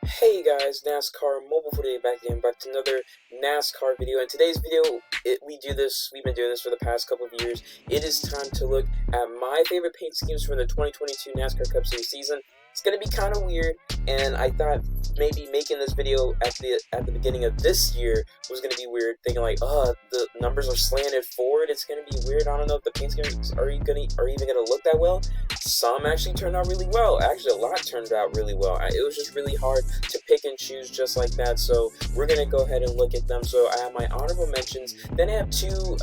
Hey guys, NASCAR Mobile 48 back again, back to another NASCAR video. In today's video, we've been doing this for the past couple of years. It is time to look at my favorite paint schemes from the 2022 NASCAR Cup Series season. It's gonna be kind of weird, and I thought maybe making this video at the beginning of this year was gonna be weird. Thinking like, oh, the numbers are slanted forward. It's gonna be weird. I don't know if the paint schemes are even gonna look that well. Some actually turned out really well. Actually, a lot turned out really well. It was just really hard to pick and choose just like that. So we're gonna go ahead and look at them. So I have my honorable mentions. Then I have two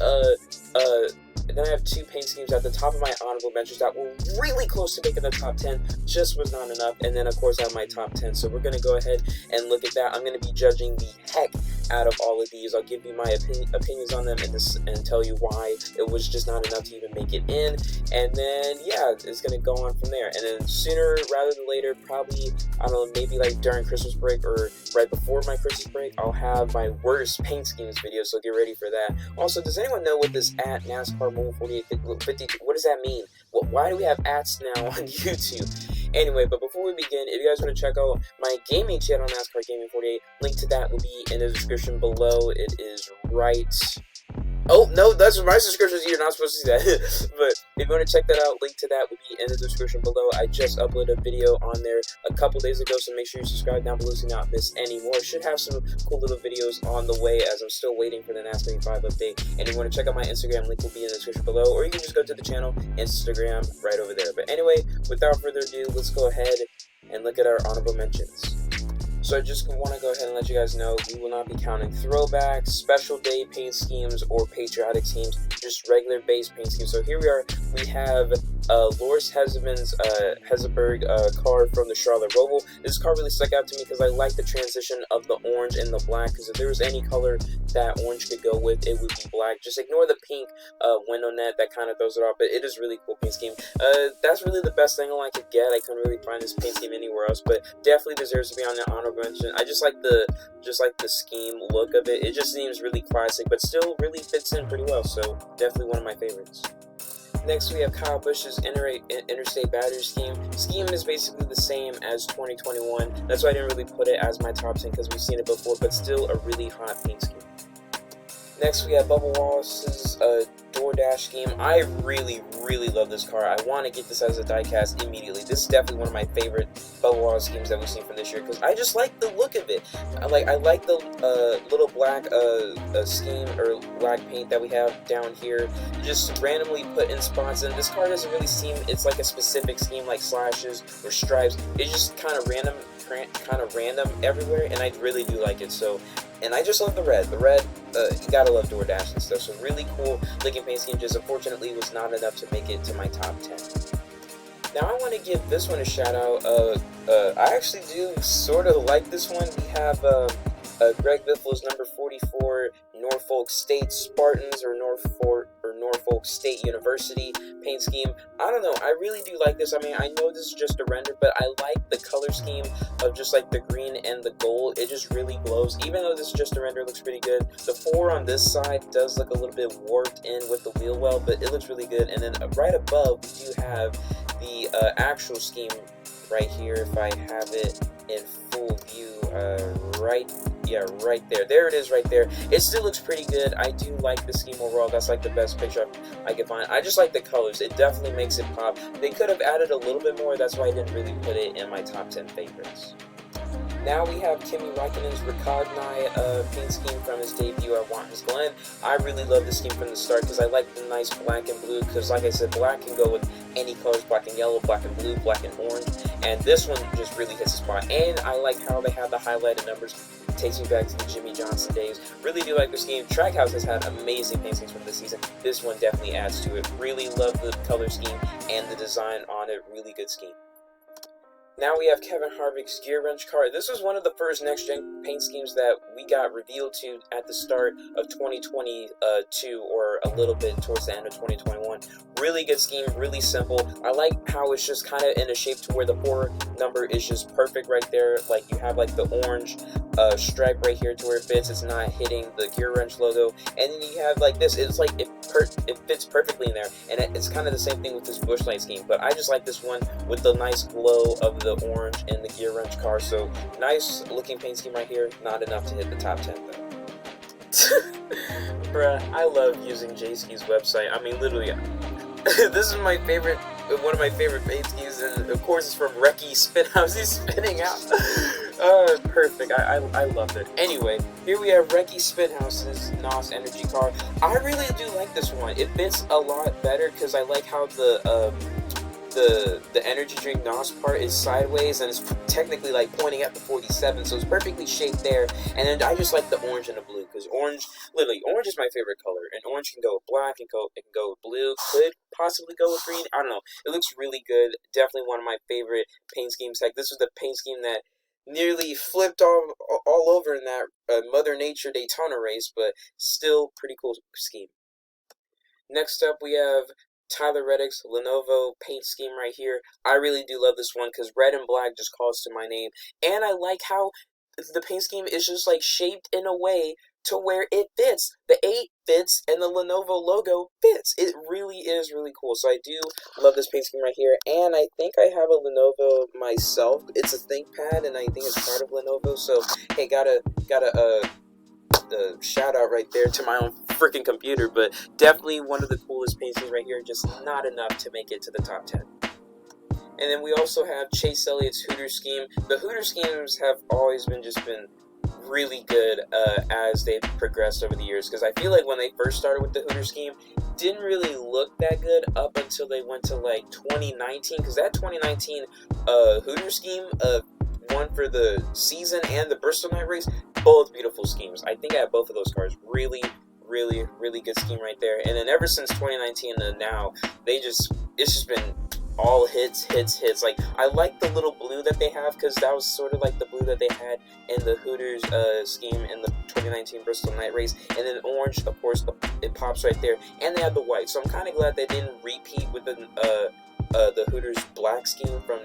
paint schemes at the top of my honorable mentions that were really close to making the top 10, just was not enough. And then of course I have my top 10. So we're gonna go ahead and look at that. I'm gonna be judging the heck out of all of these. I'll give you my opinions on them and tell you why it was just not enough to even make it in. And then yeah, it's gonna go on from there. And then sooner rather than later, probably I don't know, maybe like during Christmas break or right before my Christmas break, I'll have my worst paint schemes video. So get ready for that. Also, does anyone know what this at NASCAR Mobile 4852? What does that mean? Why do we have ats now on YouTube? Anyway, but before we begin, if you guys want to check out my gaming channel, NASCAR Gaming 48, link to that will be in the description below. It is right. Oh, no, that's my subscription. You're not supposed to see that. But if you want to check that out, link to that will be in the description below. I just uploaded a video on there a couple days ago, so make sure you subscribe down below so you not miss any more. Should have some cool little videos on the way as I'm still waiting for the NASCAR 5 update. And if you want to check out my Instagram, link will be in the description below. Or you can just go to the channel, Instagram, right over there. But anyway, without further ado, let's go ahead and look at our honorable mentions. So I just want to go ahead and let you guys know we will not be counting throwbacks, special day paint schemes, or patriotic schemes, just regular base paint schemes. So here we are. We have Loris Hesselberg car from the Charlotte Roval. This car really stuck out to me because I like the transition of the orange and the black, because if there was any color that orange could go with, it would be black. Just ignore the pink window net, that kind of throws it off, but it is really cool paint scheme. That's really the best thing I could get. I couldn't really find this paint scheme anywhere else, but definitely deserves to be on the honorable mention. I just like the scheme look of it. It just seems really classic, but still really fits in pretty well, so definitely one of my favorites. Next, we have Kyle Busch's Interstate Battery Scheme. Scheme is basically the same as 2021. That's why I didn't really put it as my top 10, because we've seen it before, but still a really hot paint scheme. Next, we have Bubba Wallace's DoorDash scheme. I really love this car. I want to get this as a diecast immediately. This is definitely one of my favorite Bubba Wallace schemes that we've seen from this year, because I just like the look of it. I like the little black scheme or black paint that we have down here, just randomly put in spots. And this car doesn't really seem it's like a specific scheme like slashes or stripes. It's just kind of random everywhere, and I really do like it. So. And I just love the red. The red, you gotta love DoorDash and stuff. So really cool looking paint scheme. Just unfortunately was not enough to make it to my top 10. Now I want to give this one a shout out. I actually do sort of like this one. We have Greg Biffle's number 44 Norfolk State Spartans or Norfolk State University paint scheme. I don't know, I really do like this. I mean, I know this is just a render, but I like the color scheme of just like the green and the gold. It just really glows. Even though this is just a render, it looks pretty good. The 4 on this side does look a little bit warped in with the wheel well, but it looks really good. And then right above, we do have the actual scheme right here. If I have it in full view, right there it is right there. It still looks pretty good. I do like the scheme overall. That's like the best picture I could find. I just like the colors. It definitely makes it pop. They could have added a little bit more. That's why I didn't really put it in my top 10 favorites. Now we have Kimi Räikkönen's Recogni paint scheme from his debut at Watkins Glen. I really love this scheme from the start because I like the nice black and blue, because like I said, black can go with any colors, black and yellow, black and blue, black and orange, and this one just really hits the spot. And I like how they have the highlighted numbers. It takes me back to the Jimmy Johnson days. Really do like this scheme. Trackhouse has had amazing paint schemes from this season. This one definitely adds to it. Really love the color scheme and the design on it. Really good scheme. Now we have Kevin Harvick's Gear Wrench car. This was one of the first next-gen paint schemes that we got revealed to at the start of 2022, or a little bit towards the end of 2021. Really good scheme, really simple. I like how it's just kind of in a shape to where the 4 number is just perfect right there. Like you have like the orange stripe right here to where it fits. It's not hitting the Gear Wrench logo. And then you have like this. It's like it fits perfectly in there. And it's kind of the same thing with this Busch Light scheme. But I just like this one with the nice glow of the the orange and the gear wrench car. So nice looking paint scheme right here. Not enough to hit the top 10 though. Bruh, I love using J-Ski's website. I mean, literally, this is my favorite, one of my favorite paint schemes, and of course it's from Reki Spinhouse. He's spinning out. Perfect. I love it. Anyway, here we have Reki Spinhouse's NOS Energy car. I really do like this one. It fits a lot better because I like how the energy drink NOS part is sideways and it's technically like pointing at the 47, so it's perfectly shaped there. And then I just like the orange and the blue because orange, literally, orange is my favorite color, and orange can go with black, it can go with blue, could possibly go with green. I don't know. It looks really good. Definitely one of my favorite paint schemes. Heck, this was the paint scheme that nearly flipped all over in that Mother Nature Daytona race, but still pretty cool scheme. Next up, we have Tyler Reddick's Lenovo paint scheme right here. I really do love this one because red and black just calls to my name, and I like how the paint scheme is just like shaped in a way to where it fits. The 8 fits and the Lenovo logo fits. It really is really cool. So I do love this paint scheme right here, and I think I have a Lenovo myself. It's a ThinkPad, and I think it's part of Lenovo. So hey, gotta shout out right there to my own freaking computer, but definitely one of the coolest paint schemes right here, just not enough to make it to the top 10. And then we also have Chase Elliott's Hooter scheme. The Hooter schemes have always been really good as they've progressed over the years, because I feel like when they first started with the Hooter scheme, didn't really look that good up until they went to like 2019, because that 2019 Hooter scheme one for the season and the Bristol Night Race, both beautiful schemes. I think I have both of those cars. Really good scheme right there. And then ever since 2019 and now, it's just been all hits. Like, I like the little blue that they have, because that was sort of like the blue that they had in the Hooters scheme in the 2019 Bristol Night Race. And then orange, of course, it pops right there. And they have the white. So I'm kind of glad they didn't repeat with the Hooters black scheme from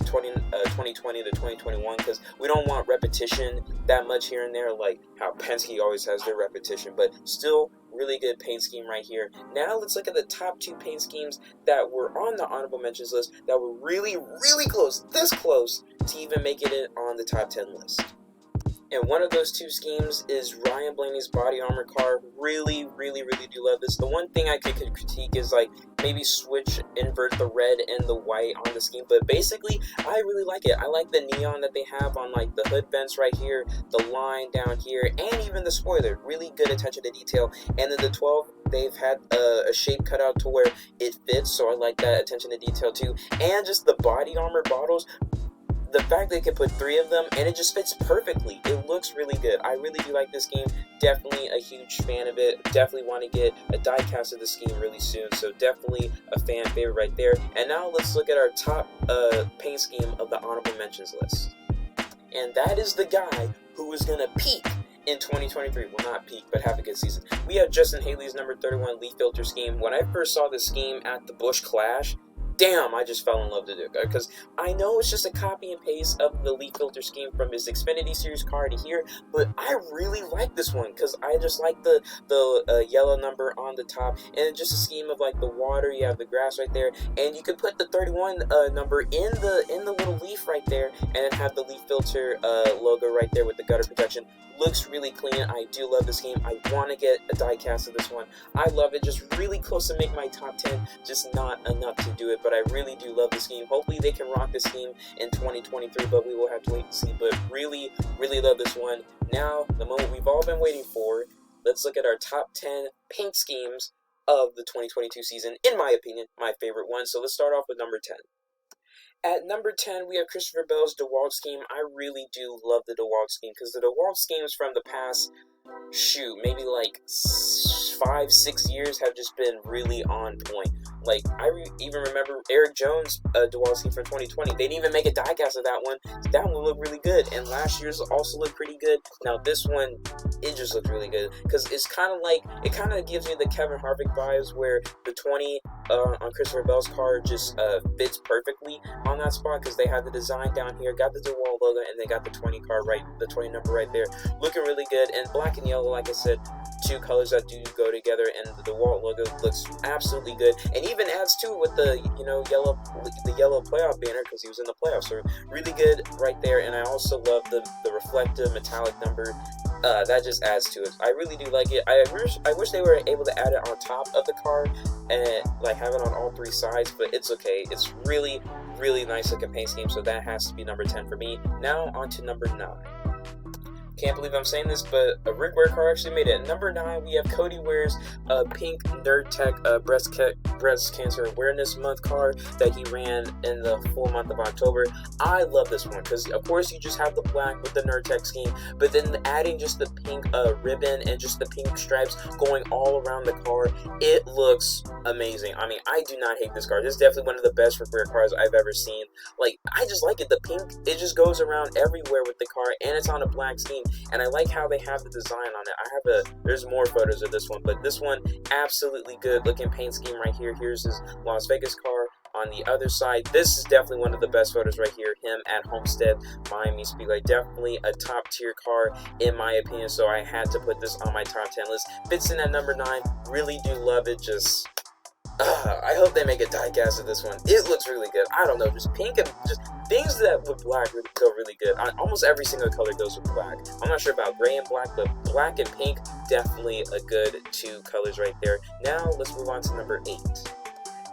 2020 to 2021, because we don't want repetition that much here and there, like how Penske always has their repetition. But still, really good paint scheme right here. Now let's look at the top 2 paint schemes that were on the honorable mentions list that were really close, this close to even making it on the top 10 list. And one of those 2 schemes is Ryan Blaney's body armor car. Really do love this. The one thing I could critique is like maybe invert the red and the white on the scheme, but basically I really like it. I like the neon that they have on like the hood vents right here, the line down here, and even the spoiler. Really good attention to detail. And then the 12, they've had a shape cut out to where it fits, so I like that attention to detail too. And just the body armor bottles, the fact they could put 3 of them and it just fits perfectly. It looks really good. I really do like this game. Definitely a huge fan of it. Definitely want to get a die cast of this game really soon. So definitely a fan favorite right there. And now let's look at our top paint scheme of the honorable mentions list. And that is the guy who is going to peak in 2023. Well, not peak, but have a good season. We have Justin Haley's number 31 leaf filter scheme. When I first saw this scheme at the Busch Clash, damn, I just fell in love with it, because I know it's just a copy and paste of the leaf filter scheme from his Xfinity Series car to here, but I really like this one because I just like the yellow number on the top, and just a scheme of like the water. You have the grass right there, and you could put the 31 number in the little leaf right there, and then have the leaf filter logo right there with the gutter protection. Looks really clean. I do love this game. I want to get a die cast of this one. I love it. Just really close to make my top 10. Just not enough to do it, but I really do love this game. Hopefully they can rock this game in 2023, but we will have to wait and see. But really love this one. Now, the moment we've all been waiting for, let's look at our top 10 paint schemes of the 2022 season. In my opinion, my favorite one. So let's start off with number 10. At number 10, we have Christopher Bell's DeWalt scheme. I really do love the DeWalt scheme, because the DeWalt schemes from the past, maybe like 5-6 years have just been really on point. Like, I even remember Eric Jones' DeWalt scheme from 2020. They didn't even make a die cast of that one. That one looked really good, and last year's also looked pretty good. Now this one, it just looked really good, because it's kind of like, it kind of gives me the Kevin Harvick vibes, where the on Christopher Bell's car just fits perfectly on that spot because they have the design down here, got the DeWalt logo, and they got the 20 number right there, looking really good. And black and yellow, like I said, two colors that do go together, and the DeWalt logo looks absolutely good, and even adds to with the yellow playoff banner because he was in the playoffs. So really good right there. And I also love the reflective metallic number. That just adds to it. I really do like it. I wish they were able to add it on top of the car and like have it on all three sides, but it's okay. It's really nice looking paint scheme, so that has to be number 10 for me. Now on to number 9. Can't believe I'm saying this, but a Rick Ware car actually made it. At number 9, we have Cody Ware's pink Nerd Tech breast cancer awareness month car that he ran in the full month of October. I love this one because, of course, you just have the black with the Nerd Tech scheme, but then adding just the pink ribbon and just the pink stripes going all around the car, it looks amazing. I mean, I do not hate this car. This is definitely one of the best Rick Ware cars I've ever seen. Like, I just like it. The pink, it just goes around everywhere with the car, and it's on a black scheme. And I like how they have the design on it. There's more photos of this one, but this one, absolutely good looking paint scheme right here. Here's his Las Vegas car on the other side. This is definitely one of the best photos right here. Him at Homestead, Miami Speedway. Definitely a top tier car in my opinion, so I had to put this on my top 10 list. Fits in at number 9. Really do love it. Just I hope they make a diecast of this one. It looks really good. I don't know, just pink and just things that with black really go really good. Almost every single color goes with black. I'm not sure about gray and black, but black and pink, definitely a good 2 colors right there. Now let's move on to number 8.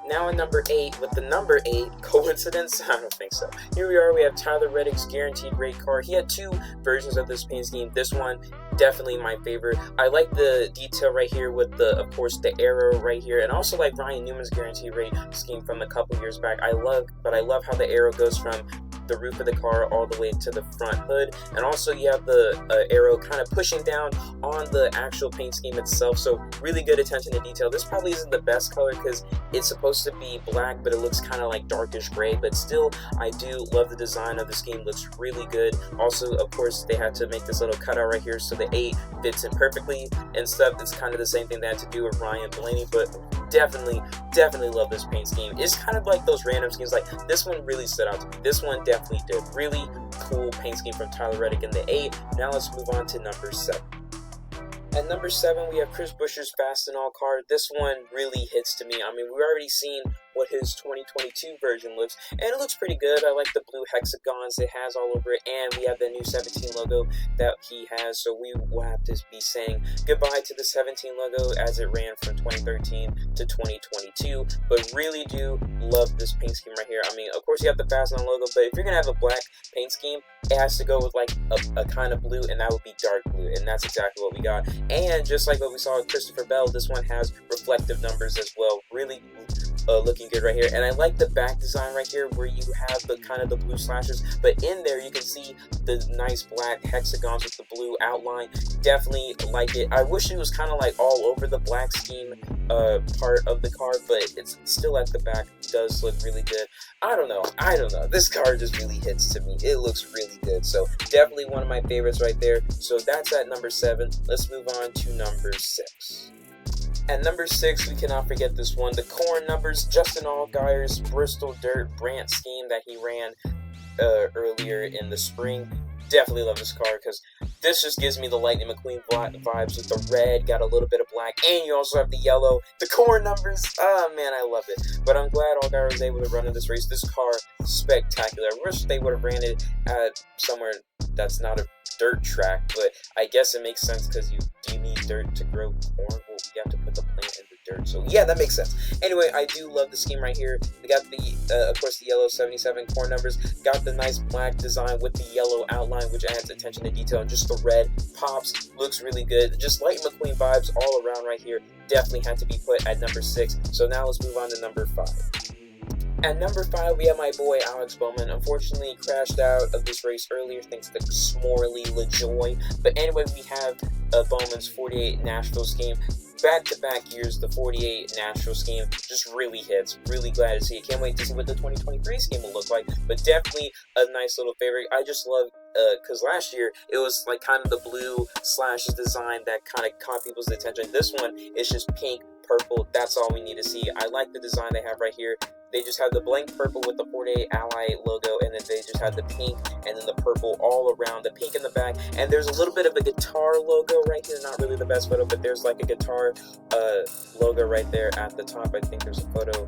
Now at number 8, with the number 8, coincidence? I don't think so. Here we are, we have Tyler Reddick's Guaranteed Rate car. He had 2 versions of this paint scheme. This one, definitely my favorite. I like the detail right here with of course, the arrow right here, and also like Ryan Newman's Guaranteed Rate scheme from a couple years back. I love how the arrow goes from the roof of the car all the way to the front hood, and also you have the arrow kind of pushing down on the actual paint scheme itself, so really good attention to detail. This probably isn't the best color because it's supposed to be black, but it looks kind of like darkish gray, but still I do love the design of the scheme. Looks really good. Also, of course, they had to make this little cutout right here so the 8 fits in perfectly and stuff. It's kind of the same thing they had to do with Ryan Blaney, but definitely love this paint scheme. It's kind of like those random schemes. Like this one really stood out to me. This one definitely did. Really cool paint scheme from Tyler Reddick in the 8. Now let's move on to number 7. At number 7, we have Chris Buescher's Fastenal car. This one really hits to me. I mean, we've already seen what his 2022 version looks, and it looks pretty good. I like the blue hexagons it has all over it, and we have the new 17 logo that he has, so we will have to be saying goodbye to the 17 logo as it ran from 2013 to 2022, but really do love this paint scheme right here. I mean, of course you have the Fastenal logo, but if you're gonna have a black paint scheme, it has to go with like a kind of blue, and that would be dark blue, and that's exactly what we got. And just like what we saw with Christopher Bell, this one has reflective numbers as well. Really looking good right here. And I like the back design right here where you have the kind of the blue slashes, but in there you can see the nice black hexagons with the blue outline. Definitely like it. I wish it was kind of like all over the black scheme part of the car, but it's still at the back. It does look really good. I don't know. This car just really hits to me. It looks really good. So definitely one of my favorites right there. So that's at number 7. Let's move on to number 6. At number 6, we cannot forget this one. The Corn numbers, Justin Allgaier's Bristol Dirt Brant scheme that he ran earlier in the spring. Definitely love this car because this just gives me the Lightning McQueen vibes with the red, got a little bit of black, and you also have the yellow. The Corn numbers, oh man, I love it. But I'm glad Allgaier was able to run in this race. This car, spectacular. I wish they would have ran it at somewhere that's not a dirt track, but I guess it makes sense because you need dirt to grow corn. Well, you have to put the plant in the dirt, so yeah, that makes sense. Anyway, I do love the scheme right here. We got the of course the yellow 77 corn numbers, got the nice black design with the yellow outline, which adds attention to detail, and just the red pops, looks really good. Just Lightning McQueen vibes all around right here. Definitely had to be put at number 6. So now let's move on to number 5. At number 5, we have my boy Alex Bowman. Unfortunately, he crashed out of this race earlier thanks to Smorley LaJoy. But anyway, we have Bowman's 48 Nashville scheme. Back-to-back years, the 48 Nashville scheme just really hits. Really glad to see it. Can't wait to see what the 2023 scheme will look like. But definitely a nice little favorite. I just love because last year it was like kind of the blue slashes design that kind of caught people's attention. This one is just pink, purple. That's all we need to see. I like the design they have right here. They just have the blank purple with the 48 Ally logo, and then they just have the pink and then the purple all around, the pink in the back, and there's a little bit of a guitar logo right here. Not really the best photo, but there's like a guitar logo right there at the top. I think there's a photo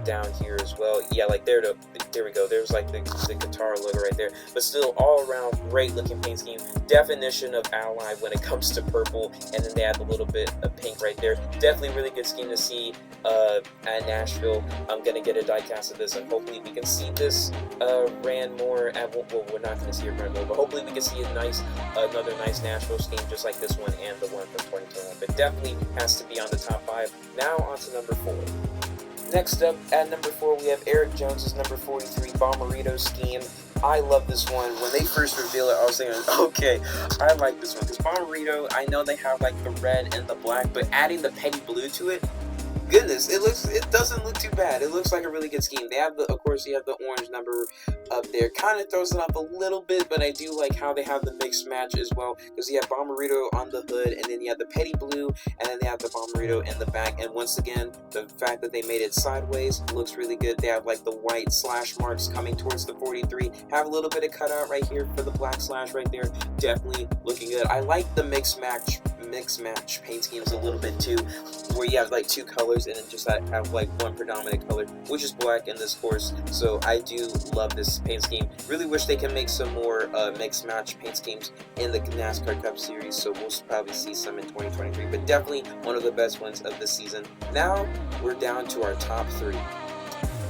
down here as well. Yeah, like there we go. There's like the guitar logo right there. But still, all around great looking paint scheme. Definition of Ally when it comes to purple, and then they add a little bit of pink right there. Definitely really good scheme to see at Nashville. I'm gonna get a diecast of this, and hopefully we can see this ran more at, well, we're not gonna see it ran more, but hopefully we can see another nice Nashville scheme just like this one and the one from 2021. But definitely has to be on the top 5. Now on to number 4. Next up, at number 4, we have Erik Jones's number 43 Bomberito scheme. I love this one. When they first revealed it, I was thinking, okay, I like this one. Because Bomberito, I know they have like the red and the black, but adding the petty blue to it, goodness, it doesn't look too bad. It looks like a really good scheme. They have of course, you have the orange number up there. Kind of throws it off a little bit, but I do like how they have the mixed match as well, because you have Bomberito on the hood, and then you have the petty blue, and then they have the Bomberito in the back. And once again, the fact that they made it sideways looks really good. They have like the white slash marks coming towards the 43. Have a little bit of cutout right here for the black slash right there. Definitely looking good. I like the mixed match paint schemes a little bit too, where you have like 2 colors and then just have like one predominant color, which is black in this course. So I do love this paint scheme. Really wish they can make some more mixed match paint schemes in the NASCAR Cup Series, so we'll probably see some in 2023, but definitely one of the best ones of the season. Now we're down to our top 3.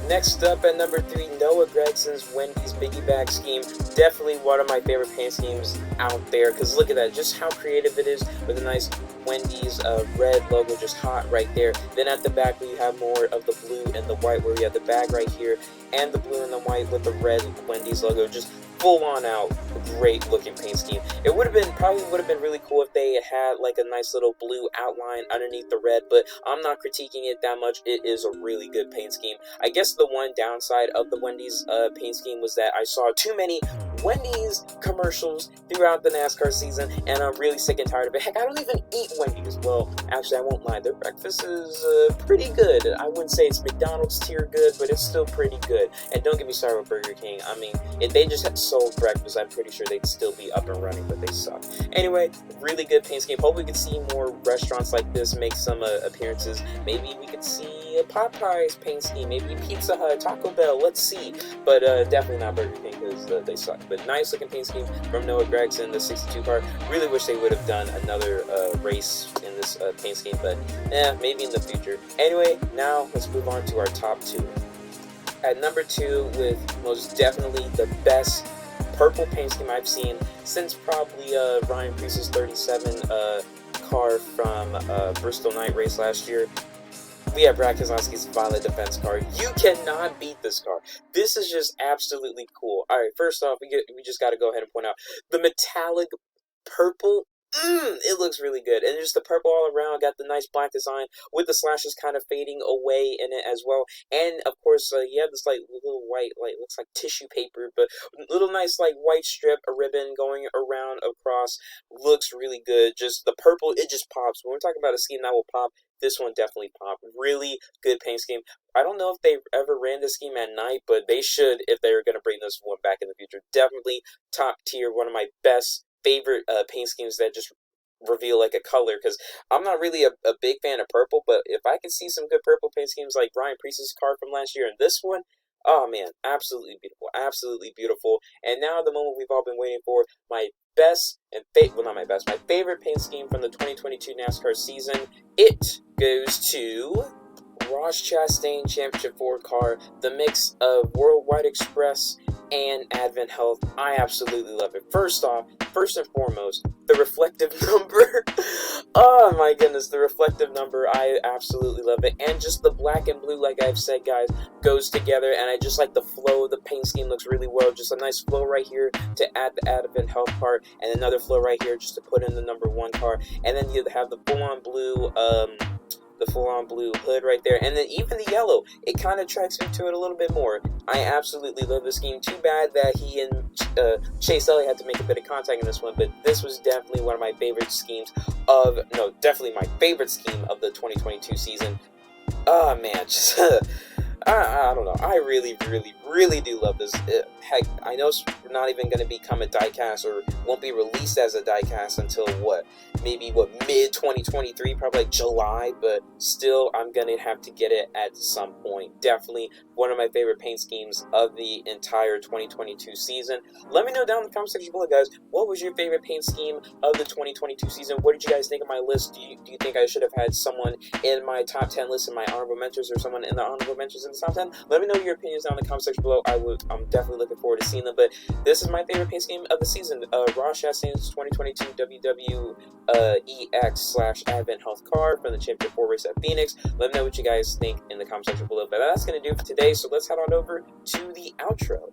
Next up at number 3, Noah Gragson's Wendy's Biggie Bag scheme. Definitely one of my favorite paint schemes out there, because look at that, just how creative it is with a nice Wendy's red logo just hot right there. Then at the back we have more of the blue and the white, where we have the bag right here and the blue and the white with the red Wendy's logo. Just full on out great looking paint scheme. It probably would have been really cool if they had like a nice little blue outline underneath the red, but I'm not critiquing it that much. It is a really good paint scheme. I guess the one downside of the Wendy's paint scheme was that I saw too many Wendy's commercials throughout the NASCAR season, and I'm really sick and tired of it. Heck, I don't even eat Wendy's. Well, actually, I won't lie. Their breakfast is pretty good. I wouldn't say it's McDonald's tier good, but it's still pretty good. And don't get me started with Burger King. I mean, if they just had sold breakfast, I'm pretty sure they'd still be up and running, but they suck. Anyway, really good paint scheme. Hope we could see more restaurants like this make some appearances. Maybe we could see a Popeyes paint scheme. Maybe Pizza Hut, Taco Bell. Let's see. But definitely not Burger King, because they suck. But nice looking paint scheme from Noah Gragson, the 62 car. Really wish they would have done another race in this paint scheme, but maybe in the future. Anyway, now let's move on to our top 2. At number 2, with most definitely the best purple paint scheme I've seen since probably Ryan Preece's 37 car from Bristol Night Race last year. We have Brad Keselowski's Violet Defense car. You cannot beat this car. This is just absolutely cool. All right, first off, we just got to go ahead and point out the metallic purple. It looks really good, and just the purple all around. Got the nice black design with the slashes kind of fading away in it as well. And of course, you have this like little white, like looks like tissue paper, but little nice like white strip, a ribbon going around across. Looks really good. Just the purple, it just pops. When we're talking about a scheme that will pop, this one definitely popped. Really good paint scheme. I don't know if they ever ran this scheme at night, but they should if they were going to bring this one back in the future. Definitely top tier. One of my favorite paint schemes that just reveal like a color, because I'm not really a big fan of purple, but if I can see some good purple paint schemes like Ryan Preece's car from last year and this one, oh man, absolutely beautiful, absolutely beautiful. And now the moment we've all been waiting for, my best and my favorite paint scheme from the 2022 NASCAR season. It goes to Ross Chastain Championship 4 car, the mix of Worldwide Express and Advent Health. I absolutely love it. First and foremost, the reflective number. Oh my goodness, the reflective number. I absolutely love it. And just the black and blue, like I've said, guys, goes together. And I just like the flow. The paint scheme looks really well. Just a nice flow right here to add the Advent Health part, and another flow right here just to put in the number 1 car. And then you have the full-on blue, the full-on blue hood right there, and then even the yellow, it kind of attracts me to it a little bit more. I absolutely love this scheme. Too bad that he and Chase Elliott had to make a bit of contact in this one, but this was definitely one of my favorite schemes definitely my favorite scheme of the 2022 season. Oh man, just I don't know. I really, really, really do love this. Heck, I know it's not even going to become a diecast or won't be released as a diecast until maybe mid 2023, probably like July, but still I'm going to have to get it at some point. Definitely one of my favorite paint schemes of the entire 2022 season. Let me know down in the comment section below, guys. What was your favorite paint scheme of the 2022 season? What did you guys think of my list? Do you think I should have had someone in my top 10 list in my honorable mentions, or someone in the honorable mentions in the top 10? Let me know your opinions down in the comment section below. I'm definitely looking forward to seeing them. But this is my favorite paint scheme of the season. Ross Chastain's 2022 WWEX/Advent Health card from the Champion 4 race at Phoenix. Let me know what you guys think in the comment section below. But that's going to do it for today. So let's head on over to the outro.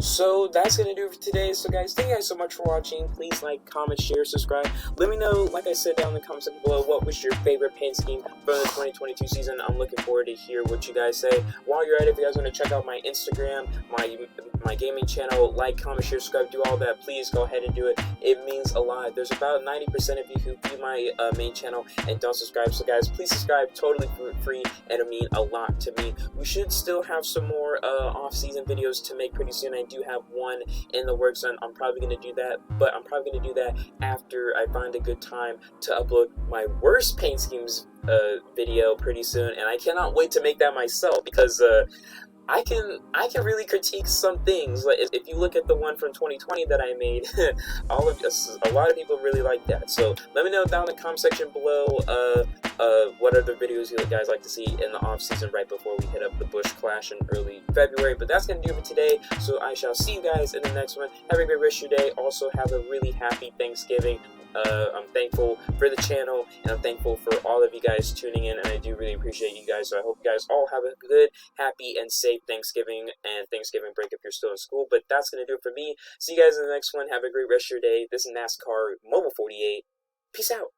So that's going to do it for today. So guys, thank you guys so much for watching. Please like, comment, share, subscribe. Let me know, like I said, down in the comment section below, what was your favorite paint scheme from the 2022 season. I'm looking forward to hear what you guys say. While you're at it, if you guys want to check out my Instagram, my gaming channel, like, comment, share, subscribe, do all that, please go ahead and do it. It means a lot. There's about 90% of you who view my main channel and don't subscribe. So guys, please subscribe, totally free, and it means a lot to me. We should still have some more off-season videos to make pretty soon. I do have one in the works, and I'm probably going to do that, but I'm probably going to do that after I find a good time to upload my worst paint schemes video pretty soon, and I cannot wait to make that myself, because I can really critique some things. Like if you look at the one from 2020 that I made, a lot of people really like that. So let me know down in the comment section below what other videos you guys like to see in the off season right before we hit up the Busch Clash in early February. But that's gonna do it for today. So I shall see you guys in the next one. Have a great rest of your day. Also have a really happy Thanksgiving. I'm thankful for the channel, and I'm thankful for all of you guys tuning in, and I do really appreciate you guys. So I hope you guys all have a good, happy, and safe Thanksgiving and Thanksgiving break if you're still in school. But that's going to do it for me. See you guys in the next one. Have a great rest of your day. This is NASCAR Mobile 48. Peace out.